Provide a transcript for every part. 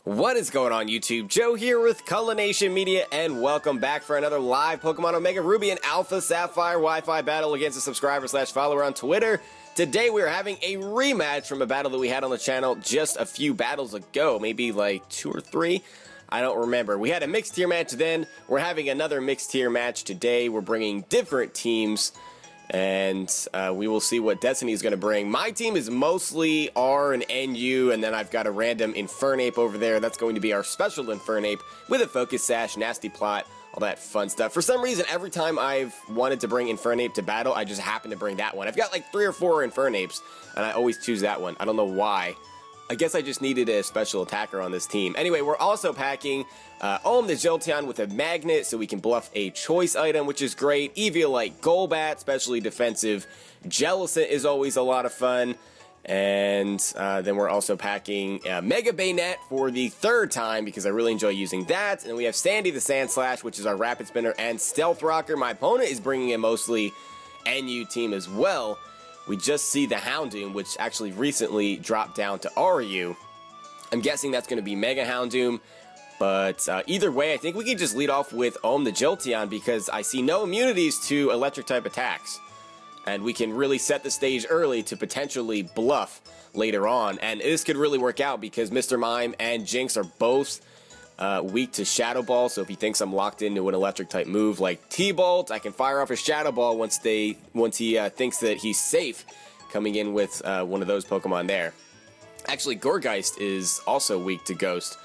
What is going on YouTube? Joe here with Culination Media, and welcome back for another live Pokemon Omega Ruby and Alpha Sapphire Wi-Fi battle against a subscriber/follower on Twitter. Today we are having a rematch from a battle that we had on the channel just a few battles ago, maybe like 2 or 3. I don't remember. We had a mixed tier match then. We're having another mixed tier match today. We're bringing different teams, and we will see what Destiny is going to bring. My team is mostly R and NU, and then I've got a random Infernape over there. That's going to be our special Infernape with a Focus Sash, Nasty Plot, all that fun stuff. For some reason, every time I've wanted to bring Infernape to battle, I just happen to bring that one. I've got like 3 or 4 Infernapes, and I always choose that one. I don't know why. I guess I just needed a special attacker on this team. Anyway, we're also packing the Jolteon with a magnet so we can bluff a choice item, which is great. Eviolite Golbat, specially defensive. Jellicent is always a lot of fun. And then we're also packing Mega Banette for the 3rd time because I really enjoy using that. And we have Sandy the Sandslash, which is our Rapid Spinner, and Stealth Rocker. My opponent is bringing in mostly NU team as well. We just see the Houndoom, which actually recently dropped down to RU. I'm guessing that's going to be Mega Houndoom, but either way, I think we can just lead off with the Jolteon because I see no immunities to electric-type attacks. And we can really set the stage early to potentially bluff later on. And this could really work out because Mr. Mime and Jinx are both weak to Shadow Ball, so if he thinks I'm locked into an electric-type move like T-Bolt, I can fire off a Shadow Ball once he thinks that he's safe coming in with one of those Pokemon there. Actually, Gourgeist is also weak to Ghost.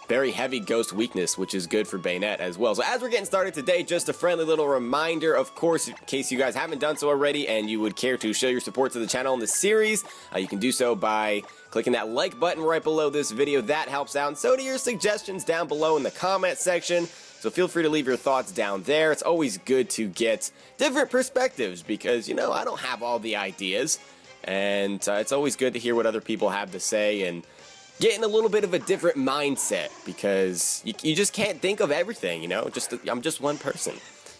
Very heavy Ghost weakness, which is good for Banette as well. So as we're getting started today, just a friendly little reminder, of course, in case you guys haven't done so already and you would care to show your support to the channel in this series, you can do so by clicking that like button right below this video. That helps out, and so do your suggestions down below in the comment section. So feel free to leave your thoughts down there. It's always good to get different perspectives because, you know, I don't have all the ideas, and it's always good to hear what other people have to say and get in a little bit of a different mindset because you just can't think of everything, you know? I'm just one person.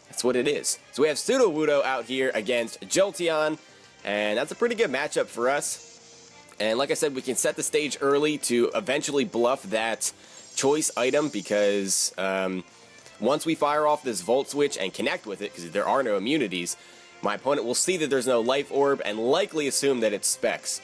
That's what it is. So we have Sudowoodo out here against Jolteon, and that's a pretty good matchup for us. And like I said, we can set the stage early to eventually bluff that choice item because once we fire off this Volt Switch and connect with it, because there are no immunities, my opponent will see that there's no Life Orb and likely assume that it's Specs.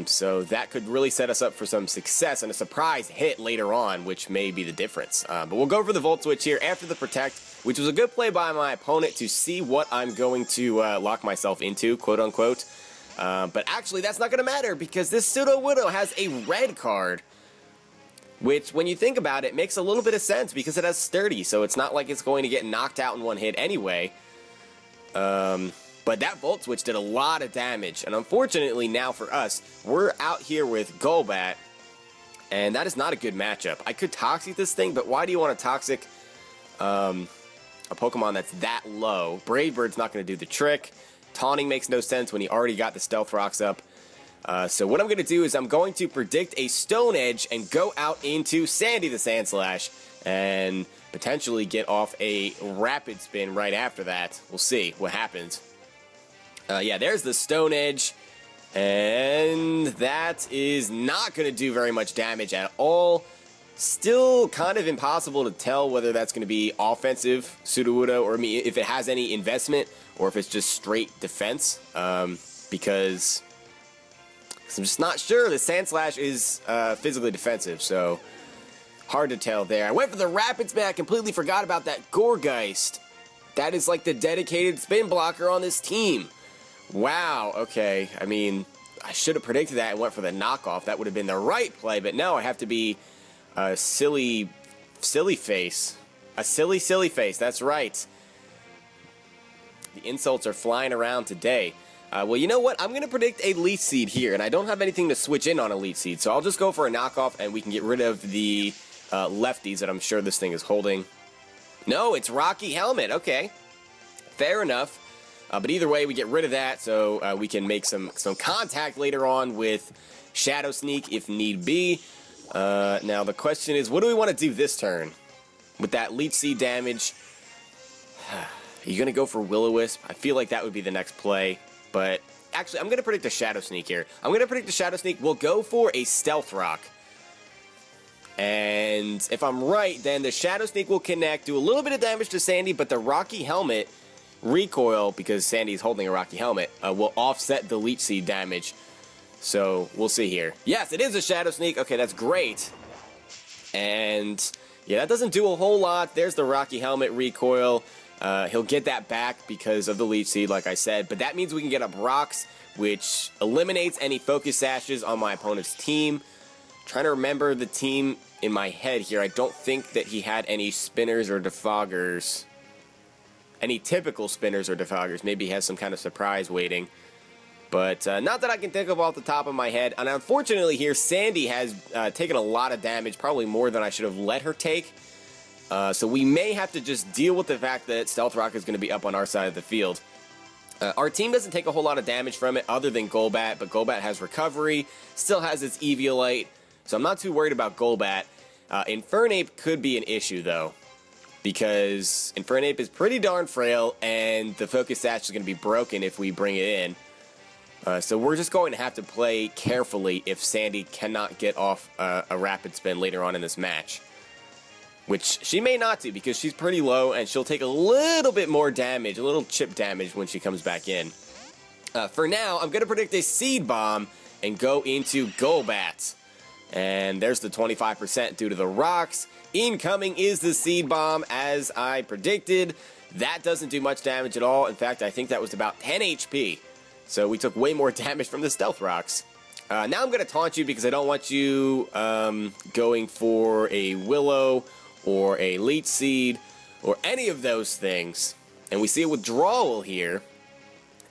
So that could really set us up for some success and a surprise hit later on, which may be the difference. But we'll go for the Volt Switch here after the Protect, which was a good play by my opponent to see what I'm going to lock myself into, quote unquote. But actually, that's not going to matter because this Sudowoodo has a red card, which, when you think about it, makes a little bit of sense because it has Sturdy, so it's not like it's going to get knocked out in one hit anyway. But that Volt Switch did a lot of damage, and unfortunately now for us, we're out here with Golbat, and that is not a good matchup. I could Toxic this thing, but why do you want to Toxic a Pokemon that's that low? Brave Bird's not going to do the trick. Taunting makes no sense when he already got the Stealth Rocks up. So what I'm going to do is I'm going to predict a Stone Edge and go out into Sandy the Sandslash and potentially get off a Rapid Spin right after that. We'll see what happens. Yeah, there's the Stone Edge, and that is not going to do very much damage at all. Still kind of impossible to tell whether that's going to be offensive Sudowoodo or if it has any investment or if it's just straight defense, because I'm just not sure. The Sandslash is physically defensive, so hard to tell there. I went for the Rapid Spin. I completely forgot about that Gourgeist. That is like the dedicated spin blocker on this team. Wow, okay. I mean, I should have predicted that and went for the knockoff. That would have been the right play, but no, I have to be a silly face. A silly face, that's right. The insults are flying around today. Well, you know what? I'm going to predict a Leech Seed here, and I don't have anything to switch in on a Leech Seed, so I'll just go for a knockoff, and we can get rid of the lefties that I'm sure this thing is holding. No, it's Rocky Helmet. Okay, fair enough. But either way, we get rid of that, so we can make some contact later on with Shadow Sneak if need be. Now the question is, what do we want to do this turn? With that Leech Seed damage, are you going to go for Will-O-Wisp? I feel like that would be the next play, but actually, I'm going to predict a Shadow Sneak here. I'm going to predict a Shadow Sneak. We'll go for a Stealth Rock. And if I'm right, then the Shadow Sneak will connect, do a little bit of damage to Sandy, but the Rocky Helmet recoil, because Sandy's holding a Rocky Helmet, will offset the Leech Seed damage. So we'll see here. Yes, it is a Shadow Sneak. Okay, that's great. And yeah, that doesn't do a whole lot. There's the Rocky Helmet recoil. He'll get that back because of the Leech Seed, like I said. But that means we can get up rocks, which eliminates any focus sashes on my opponent's team. Trying to remember the team in my head here. I don't think that he had any spinners or defoggers. Any typical spinners or defoggers. Maybe he has some kind of surprise waiting. But not that I can think of off the top of my head. And unfortunately here, Sandy has taken a lot of damage. Probably more than I should have let her take. So we may have to just deal with the fact that Stealth Rock is going to be up on our side of the field. Our team doesn't take a whole lot of damage from it other than Golbat. But Golbat has recovery. Still has its Eviolite. So I'm not too worried about Golbat. Infernape could be an issue though, because Infernape is pretty darn frail, and the Focus Sash is going to be broken if we bring it in. So we're just going to have to play carefully if Sandy cannot get off a Rapid Spin later on in this match. Which she may not do, because she's pretty low, and she'll take a little bit more damage, a little chip damage when she comes back in. For now, I'm going to predict a Seed Bomb and go into Golbat. And there's the 25% due to the rocks. Incoming is the Seed Bomb, as I predicted. That doesn't do much damage at all. In fact, I think that was about 10 HP. So we took way more damage from the Stealth Rocks. Now I'm going to taunt you because I don't want you going for a Willow or a Leech Seed or any of those things. And we see a withdrawal here.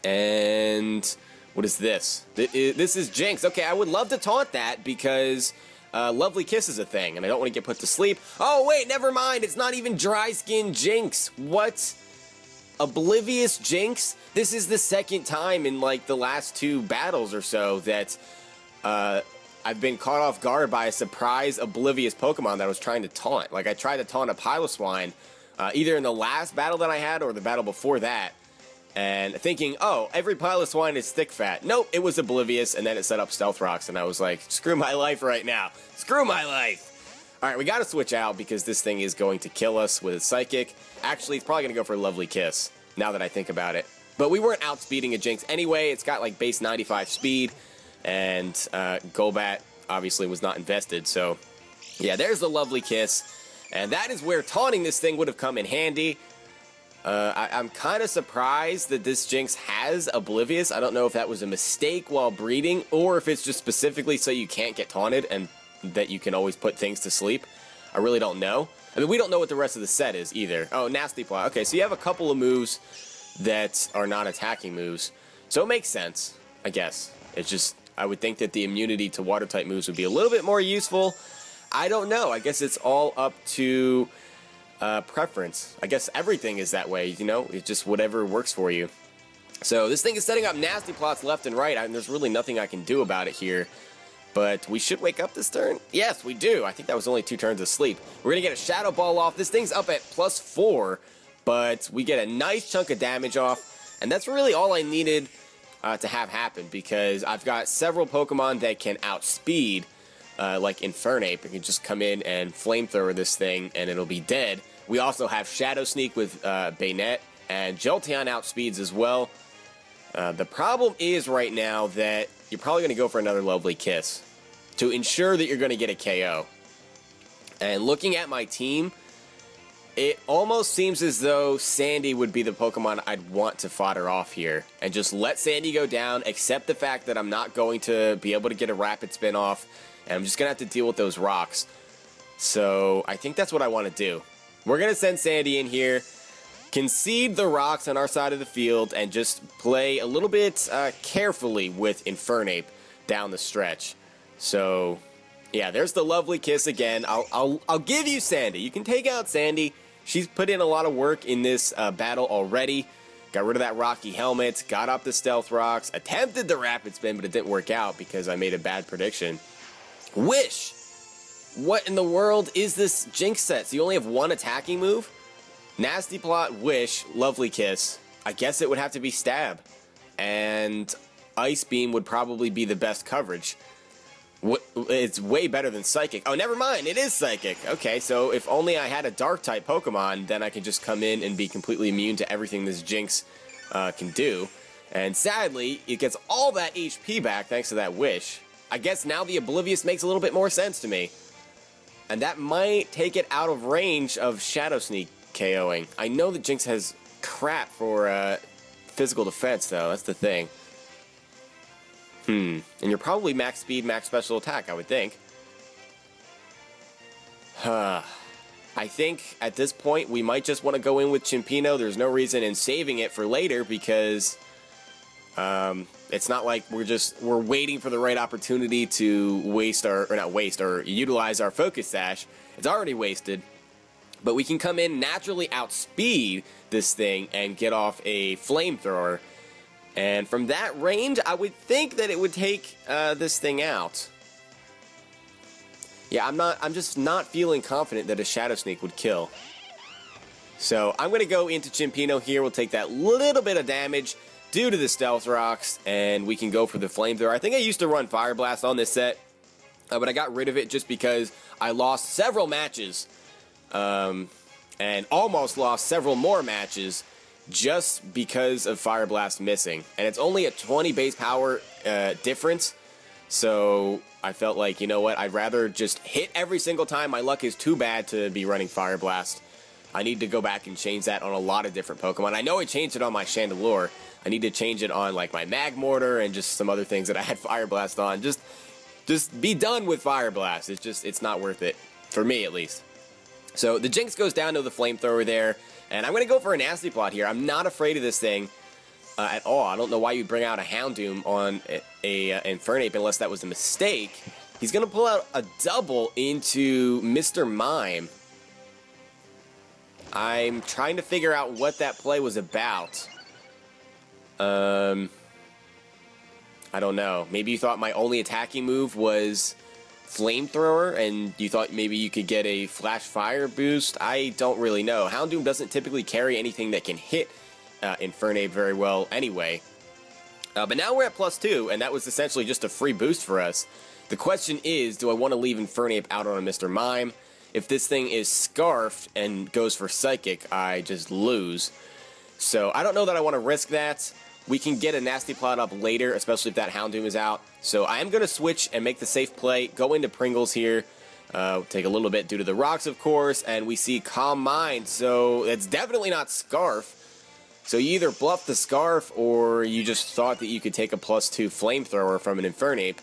And what is this? This is Jinx. Okay, I would love to taunt that because Lovely Kiss is a thing, and I don't want to get put to sleep. Oh, wait, never mind. It's not even Dry Skin Jinx. What? Oblivious Jinx? This is the second time in, like, the last 2 battles or so that I've been caught off guard by a surprise Oblivious Pokemon that I was trying to taunt. Like, I tried to taunt a Piloswine either in the last battle that I had or the battle before that. And thinking, oh, every Piloswine is thick fat. Nope, it was Oblivious, and then it set up Stealth Rocks, and I was like, screw my life right now. Screw my life! Alright, we gotta switch out because this thing is going to kill us with its Psychic. Actually, it's probably gonna go for a Lovely Kiss, now that I think about it. But we weren't outspeeding a Jinx anyway. It's got like base 95 speed, and Golbat obviously was not invested, so yeah, there's the Lovely Kiss. And that is where taunting this thing would have come in handy. I'm kind of surprised that this Jinx has Oblivious. I don't know if that was a mistake while breeding, or if it's just specifically so you can't get taunted and that you can always put things to sleep. I really don't know. I mean, we don't know what the rest of the set is either. Oh, Nasty Plot. Okay, so you have a couple of moves that are not attacking moves. So it makes sense, I guess. It's just, I would think that the immunity to Water-type moves would be a little bit more useful. I don't know. I guess it's all up to preference. I guess everything is that way, you know? It's just whatever works for you. So this thing is setting up Nasty Plots left and right, and there's really nothing I can do about it here. But we should wake up this turn? Yes, we do. I think that was only 2 turns of sleep. We're going to get a Shadow Ball off. This thing's up at +4, but we get a nice chunk of damage off. And that's really all I needed to have happen, because I've got several Pokemon that can outspeed, like Infernape. It can just come in and Flamethrower this thing, and it'll be dead. We also have Shadow Sneak with Banette, and Jolteon outspeeds as well. The problem is right now that you're probably going to go for another Lovely Kiss to ensure that you're going to get a KO. And looking at my team, it almost seems as though Sandy would be the Pokemon I'd want to fodder off here. And just let Sandy go down, accept the fact that I'm not going to be able to get a Rapid Spin off, and I'm just going to have to deal with those rocks. So I think that's what I want to do. We're going to send Sandy in here, concede the rocks on our side of the field, and just play a little bit carefully with Infernape down the stretch. So, yeah, there's the Lovely Kiss again. I'll give you Sandy. You can take out Sandy. She's put in a lot of work in this battle already. Got rid of that Rocky Helmet, got up the Stealth Rocks, attempted the Rapid Spin, but it didn't work out because I made a bad prediction. Wish! What in the world is this Jinx set? So you only have 1 attacking move? Nasty Plot, Wish, Lovely Kiss. I guess it would have to be Stab. And Ice Beam would probably be the best coverage. It's way better than Psychic. Oh, never mind. It is Psychic. Okay, so if only I had a Dark-type Pokemon, then I could just come in and be completely immune to everything this Jinx can do. And sadly, it gets all that HP back thanks to that Wish. I guess now the Oblivious makes a little bit more sense to me. And that might take it out of range of Shadow Sneak KOing. I know that Jinx has crap for physical defense, though. That's the thing. And you're probably max speed, max special attack, I would think. I think at this point we might just want to go in with Chimpino. There's no reason in saving it for later because it's not like we're waiting for the right opportunity to utilize our Focus Sash. It's already wasted. But we can come in, naturally outspeed this thing, and get off a Flamethrower. And from that range, I would think that it would take this thing out. Yeah, I'm just not feeling confident that a Shadow Sneak would kill. So I'm going to go into Chimpino here. We'll take that little bit of damage due to the Stealth Rocks, and we can go for the Flamethrower. I think I used to run Fire Blast on this set, but I got rid of it just because I lost several matches, and almost lost several more matches just because of Fire Blast missing. And it's only a 20 base power difference, so I felt like, you know what, I'd rather just hit every single time. My luck is too bad to be running Fire Blast. I need to go back and change that on a lot of different Pokemon. I know I changed it on my Chandelure. I need to change it on like my Magmortar and just some other things that I had Fire Blast on. Just be done with Fire Blast. It's not worth it, for me at least. So the Jinx goes down to the Flamethrower there. And I'm going to go for a Nasty Plot here. I'm not afraid of this thing at all. I don't know why you'd bring out a Houndoom on a Infernape unless that was a mistake. He's going to pull out a double into Mr. Mime. I'm trying to figure out what that play was about. I don't know. Maybe you thought my only attacking move was Flamethrower, and you thought maybe you could get a Flash Fire boost. I don't really know. Houndoom doesn't typically carry anything that can hit Infernape very well anyway. But now we're at +2, and that was essentially just a free boost for us. The question is, do I want to leave Infernape out on a Mr. Mime? If this thing is Scarfed and goes for Psychic, I just lose. So I don't know that I want to risk that. We can get a Nasty Plot up later, especially if that Houndoom is out. So I am going to switch and make the safe play, go into Pringles here. Take a little bit due to the rocks, of course, and we see Calm Mind. So it's definitely not Scarf. So you either bluff the Scarf or you just thought that you could take a +2 Flamethrower from an Infernape.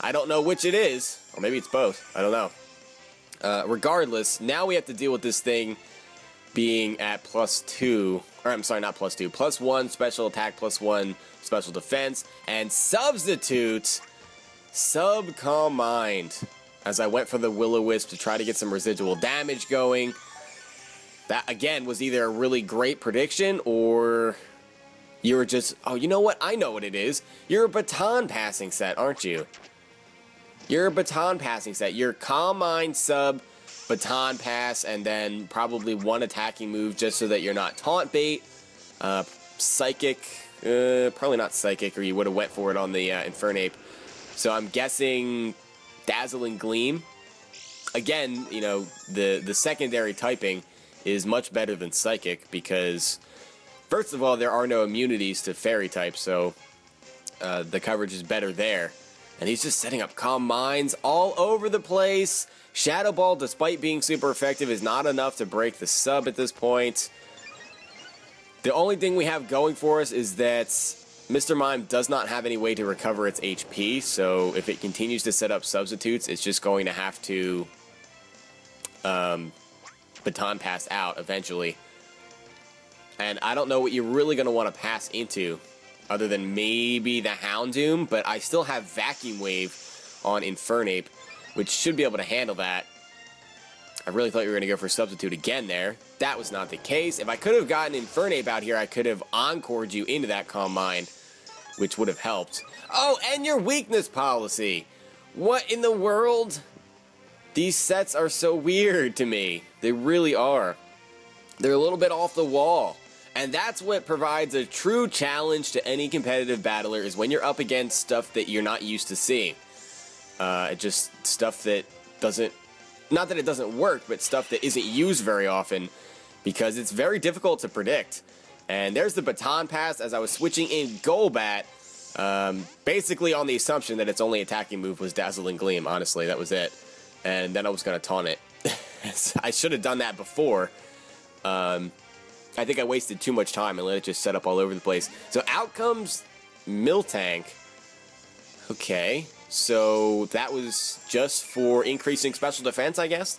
I don't know which it is, or maybe it's both. I don't know. Regardless, now we have to deal with this thing being at +2, or I'm sorry, not +2, +1 special attack, +1 special defense, and substitute Calm Mind. As I went for the Will-O-Wisp to try to get some residual damage going. That, again, was either a really great prediction, or you were just, oh, you know what? I know what it is. You're a baton passing set, aren't you? You're a baton passing set. You're Calm Mind sub, Baton Pass, and then probably one attacking move just so that you're not taunt bait. Psychic, probably not Psychic, or you would have went for it on the Infernape. So I'm guessing Dazzling Gleam. Again, you know, the secondary typing is much better than Psychic because, first of all, there are no immunities to Fairy type, so the coverage is better there. And he's just setting up Calm Minds all over the place. Shadow Ball, despite being super effective, is not enough to break the sub at this point. The only thing we have going for us is that Mr. Mime does not have any way to recover its HP, so if it continues to set up substitutes, it's just going to have to Baton Pass out eventually. And I don't know what you're really going to want to pass into, other than maybe the Houndoom, but I still have Vacuum Wave on Infernape, which should be able to handle that. I really thought you were going to go for Substitute again there. That was not the case. If I could have gotten Infernape out here, I could have encored you into that Calm Mind, which would have helped. Oh, and your weakness policy. What in the world? These sets are so weird to me. They really are. They're a little bit off the wall. And that's what provides a true challenge to any competitive battler, is when you're up against stuff that you're not used to seeing. Just stuff that doesn't, not that it doesn't work, but stuff that isn't used very often because it's very difficult to predict. And there's the baton pass as I was switching in Golbat, basically on the assumption that its only attacking move was Dazzling Gleam. Honestly, that was it. And then I was going to taunt it. I should have done that before. I think I wasted too much time and let it just set up all over the place. So out comes Miltank. Okay, so that was just for increasing special defense, I guess?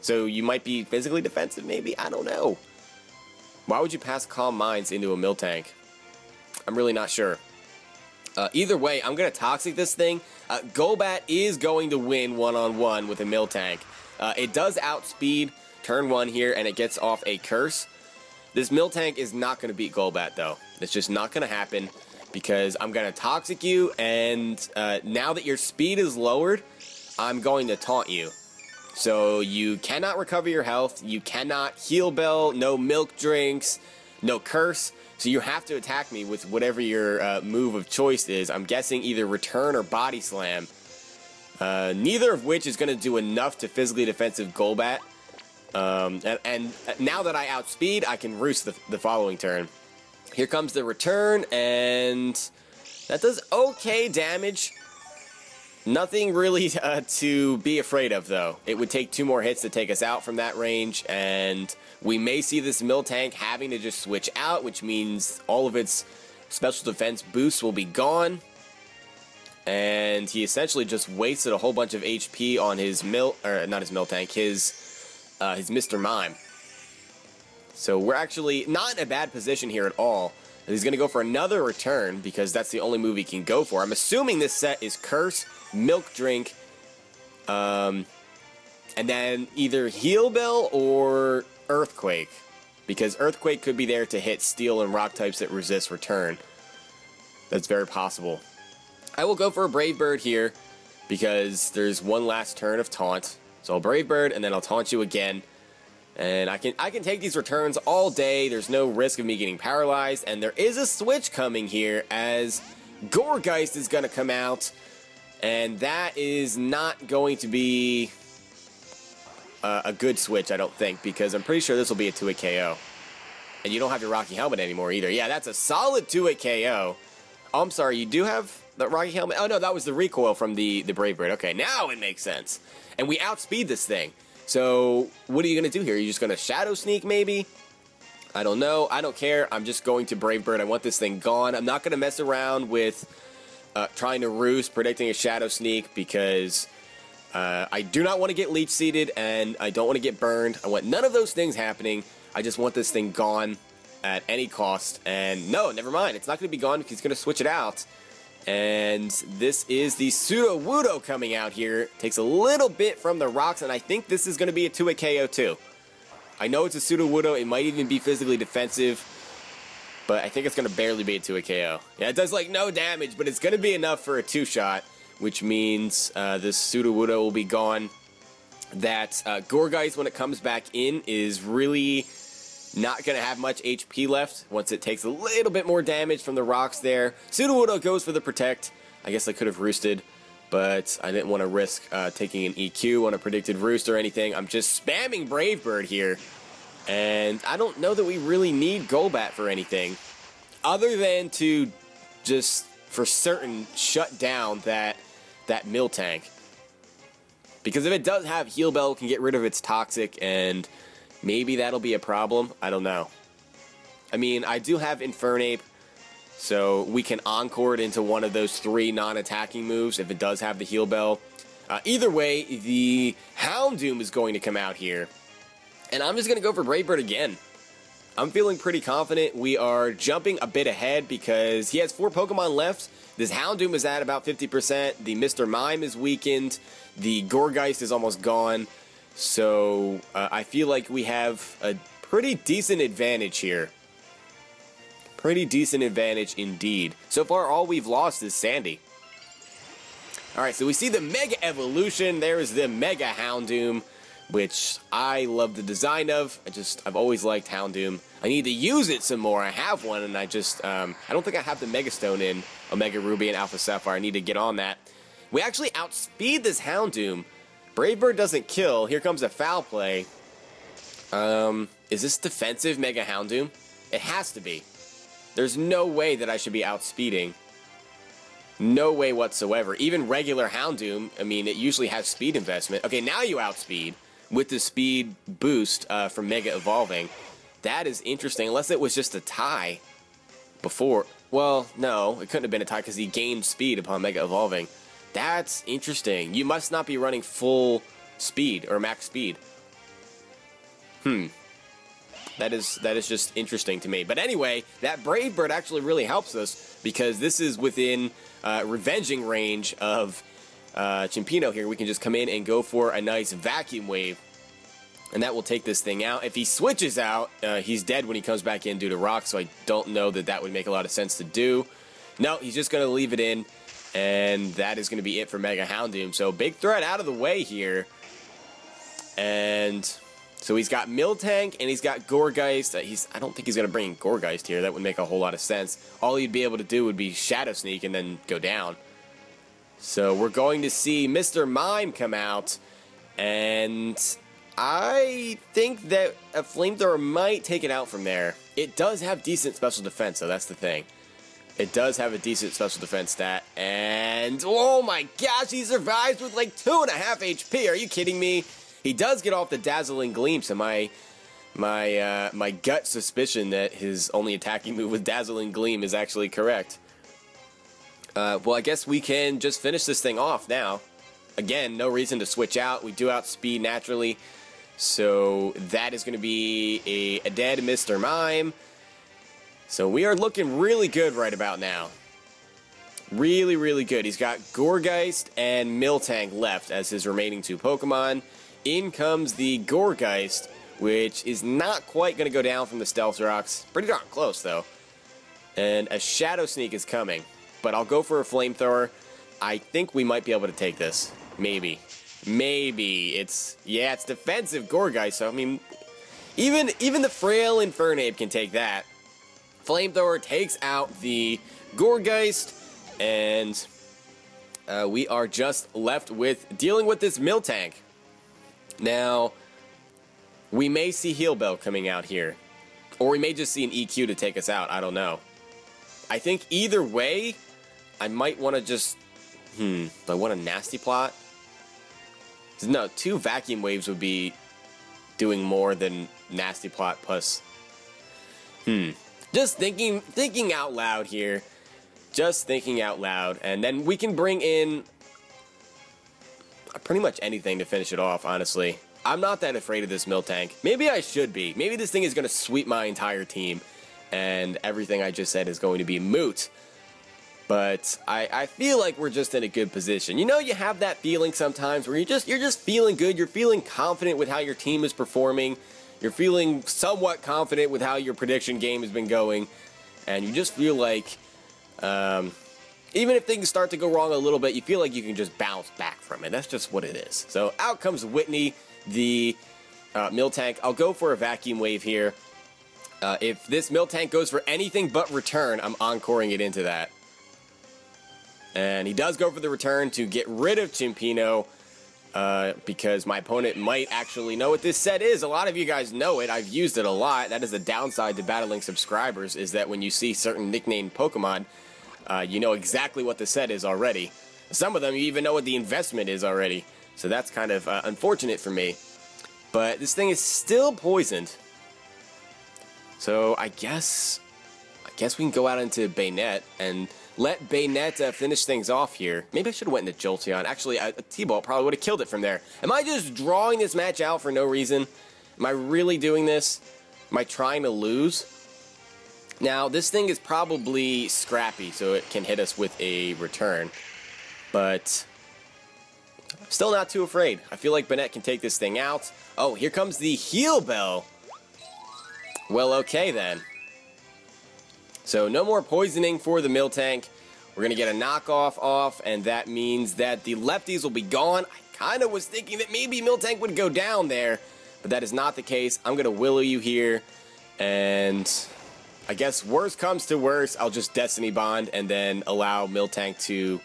So you might be physically defensive, maybe? I don't know. Why would you pass Calm Minds into a Miltank? I'm really not sure. Either way, I'm going to Toxic this thing. Golbat is going to win one-on-one with a Miltank. It does outspeed turn 1 here, and it gets off a Curse. This Miltank is not going to beat Golbat, though. It's just not going to happen because I'm going to Toxic you, and now that your speed is lowered, I'm going to taunt you. So you cannot recover your health, you cannot Heal Bell, no Milk Drinks, no Curse, so you have to attack me with whatever your move of choice is. I'm guessing either Return or Body Slam. Neither of which is going to do enough to physically defensive Golbat. And now that I outspeed, I can Roost the following turn. Here comes the Return, and that does okay damage. Nothing really to be afraid of, though. It would take 2 more hits to take us out from that range, and we may see this Miltank having to just switch out, which means all of its special defense boosts will be gone. And he essentially just wasted a whole bunch of HP on his not his Miltank, his Mr. Mime. So we're actually not in a bad position here at all. He's going to go for another Return because that's the only move he can go for. I'm assuming this set is Curse, Milk Drink, and then either Heal Bell or Earthquake, because Earthquake could be there to hit Steel and Rock types that resist Return. That's very possible. I will go for a Brave Bird here because there's one last turn of Taunt. So I'll Brave Bird and then I'll Taunt you again. And I can take these returns all day. There's no risk of me getting paralyzed. And there is a switch coming here as Gourgeist is going to come out. And that is not going to be a good switch, I don't think, because I'm pretty sure this will be a 2-hit KO. And you don't have your Rocky Helmet anymore either. Yeah, that's a solid 2-hit KO. Oh, I'm sorry, you do have the Rocky Helmet? Oh, no, that was the recoil from the Brave Bird. Okay, now it makes sense. And we outspeed this thing. So, what are you going to do here? Are you just going to Shadow Sneak, maybe? I don't know. I don't care. I'm just going to Brave Bird. I want this thing gone. I'm not going to mess around with trying to Roost, predicting a Shadow Sneak, because I do not want to get Leech Seeded, and I don't want to get burned. I want none of those things happening. I just want this thing gone at any cost. And no, never mind. It's not going to be gone because he's going to switch it out. And this is the Sudowoodo coming out here. Takes a little bit from the rocks, and I think this is going to be a 2-hit KO too. I know it's a Sudowoodo. It might even be physically defensive, but I think it's going to barely be a 2-hit KO. Yeah, it does like no damage, but it's going to be enough for a 2-shot, which means this Sudowoodo will be gone. That Gourgeist, when it comes back in, is really not going to have much HP left once it takes a little bit more damage from the rocks there. Sudowoodo goes for the Protect. I guess I could have Roosted, but I didn't want to risk taking an EQ on a predicted Roost or anything. I'm just spamming Brave Bird here, and I don't know that we really need Golbat for anything other than to just for certain shut down that Miltank. Because if it does have Heal Bell, it can get rid of its Toxic, and maybe that'll be a problem. I don't know. I mean, I do have Infernape, so we can Encore it into one of those 3 non-attacking moves if it does have the Heal Bell. Either way, the Houndoom is going to come out here. And I'm just going to go for Brave Bird again. I'm feeling pretty confident. We are jumping a bit ahead because he has 4 Pokemon left. This Houndoom is at about 50%. The Mr. Mime is weakened. The Gourgeist is almost gone. So, I feel like we have a pretty decent advantage here. Pretty decent advantage indeed. So far, all we've lost is Sandy. Alright, so we see the Mega Evolution. There's the Mega Houndoom, which I love the design of. I've always liked Houndoom. I need to use it some more. I have one, and I don't think I have the Mega Stone in Omega Ruby and Alpha Sapphire. I need to get on that. We actually outspeed this Houndoom. Brave Bird doesn't kill. Here comes a foul play. Is this defensive Mega Houndoom? It has to be. There's no way that I should be outspeeding. No way whatsoever. Even regular Houndoom, I mean, it usually has speed investment. Okay, now you outspeed with the speed boost from Mega Evolving. That is interesting, unless it was just a tie before. Well, no, it couldn't have been a tie because he gained speed upon Mega Evolving. That's interesting. You must not be running full speed or max speed. That is just interesting to me. But anyway, that Brave Bird actually really helps us because this is within revenging range of Chimpino here. We can just come in and go for a nice vacuum wave. And that will take this thing out. If he switches out, he's dead when he comes back in due to rock, so I don't know that that would make a lot of sense to do. No, he's just going to leave it in, and that is going to be it for Mega Houndoom. So big threat out of the way here. And so he's got Miltank, and he's got Gourgeist. I don't think he's going to bring Gourgeist here. That would make a whole lot of sense. All he'd be able to do would be Shadow Sneak and then go down. So we're going to see Mr. Mime come out, and I think that a Flamethrower might take it out from there. It does have decent special defense, though. That's the thing. It does have a decent special defense stat. And, oh my gosh, he survives with like 2.5 HP. Are you kidding me? He does get off the Dazzling Gleam, so my gut suspicion that his only attacking move with Dazzling Gleam is actually correct. Well, I guess we can just finish this thing off now. Again, no reason to switch out. We do outspeed naturally. So that is going to be a dead Mr. Mime. So we are looking really good right about now. Really, really good. He's got Gourgeist and Miltank left as his remaining 2 Pokemon. In comes the Gourgeist, which is not quite going to go down from the Stealth Rocks. Pretty darn close, though. And a Shadow Sneak is coming. But I'll go for a Flamethrower. I think we might be able to take this. Maybe. It's defensive Gourgeist, so I mean, even the frail Infernape can take that. Flamethrower takes out the Gourgeist, and we are just left with dealing with this Miltank. Now, we may see Heal Bell coming out here, or we may just see an EQ to take us out, I don't know. I think either way, I might want to just, do I want a Nasty Plot? No, 2 Vacuum Waves would be doing more than Nasty Plot plus. Just thinking out loud here. Just thinking out loud. And then we can bring in pretty much anything to finish it off, honestly. I'm not that afraid of this Miltank. Maybe I should be. Maybe this thing is going to sweep my entire team. And everything I just said is going to be moot. But I feel like we're just in a good position. You know, you have that feeling sometimes where you're just feeling good. You're feeling confident with how your team is performing. You're feeling somewhat confident with how your prediction game has been going. And you just feel like, even if things start to go wrong a little bit, you feel like you can just bounce back from it. That's just what it is. So out comes Whitney, the Miltank. I'll go for a Vacuum Wave here. If this Miltank goes for anything but return, I'm encoring it into that. And he does go for the return to get rid of Chimpino, because my opponent might actually know what this set is. A lot of you guys know it. I've used it a lot. That is the downside to battling subscribers, is that when you see certain nicknamed Pokemon, you know exactly what the set is already. Some of them, you even know what the investment is already. So that's kind of unfortunate for me. But this thing is still poisoned. So I guess we can go out into Banette and let Banette finish things off here. Maybe I should have went into Jolteon. Actually, a T-Ball probably would have killed it from there. Am I just drawing this match out for no reason? Am I really doing this? Am I trying to lose? Now, this thing is probably scrappy, so it can hit us with a return. But still not too afraid. I feel like Banette can take this thing out. Oh, here comes the Heal Bell. Well, okay then. So no more poisoning for the Miltank. We're going to get a knockoff off, and that means that the lefties will be gone. I kind of was thinking that maybe Miltank would go down there, but that is not the case. I'm going to Willow you here, and I guess worst comes to worst, I'll just Destiny Bond and then allow Miltank to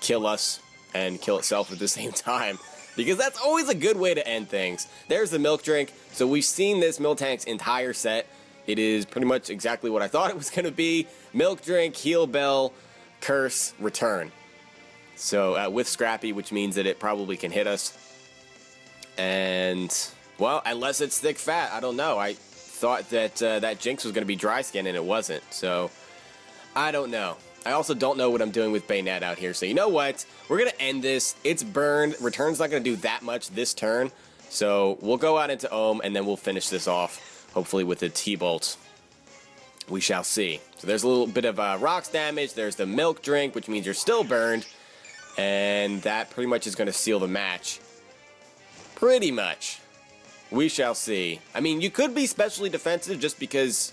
kill us. and kill itself at the same time. Because that's always a good way to end things. There's the milk drink. So we've seen this Miltank's entire set. It is pretty much exactly what I thought it was going to be. Milk drink, heal bell, curse, return. So with Scrappy, which means that it probably can hit us. And, well, unless it's thick fat, I don't know. I thought that that Jinx was going to be dry skin and it wasn't. So I don't know. I also don't know what I'm doing with Banette out here. So you know what? We're going to end this. It's burned. Return's not going to do that much this turn. So we'll go out into Ohm, and then we'll finish this off, hopefully with the T-Bolt. We shall see. So there's a little bit of rocks damage. There's the milk drink, which means you're still burned. And that pretty much is going to seal the match. Pretty much. We shall see. I mean, you could be specially defensive just because,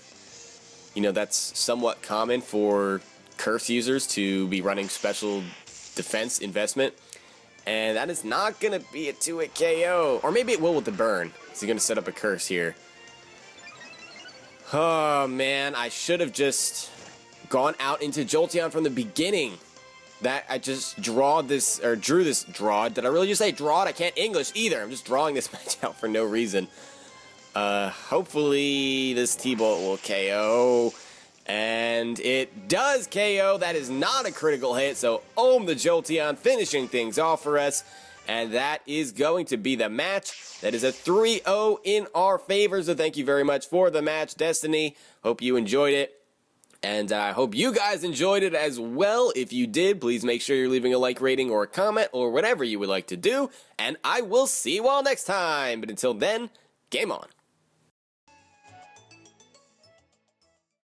you know, that's somewhat common for curse users to be running special defense investment, and that is not going to be a 2-hit KO. Or maybe it will with the burn. Is he going to set up a curse here? Oh man, I should have just gone out into Jolteon from the beginning. That I just drew this. Did I really just say drawed? I can't English either. I'm just drawing this match out for no reason. Hopefully this T-Bolt will KO. And it does KO. That is not a critical hit. So Ohm the Jolteon finishing things off for us. And that is going to be the match. That is a 3-0 in our favor. So thank you very much for the match, Destiny. Hope you enjoyed it. And I hope you guys enjoyed it as well. If you did, please make sure you're leaving a like rating or a comment or whatever you would like to do. And I will see you all next time. But until then, game on.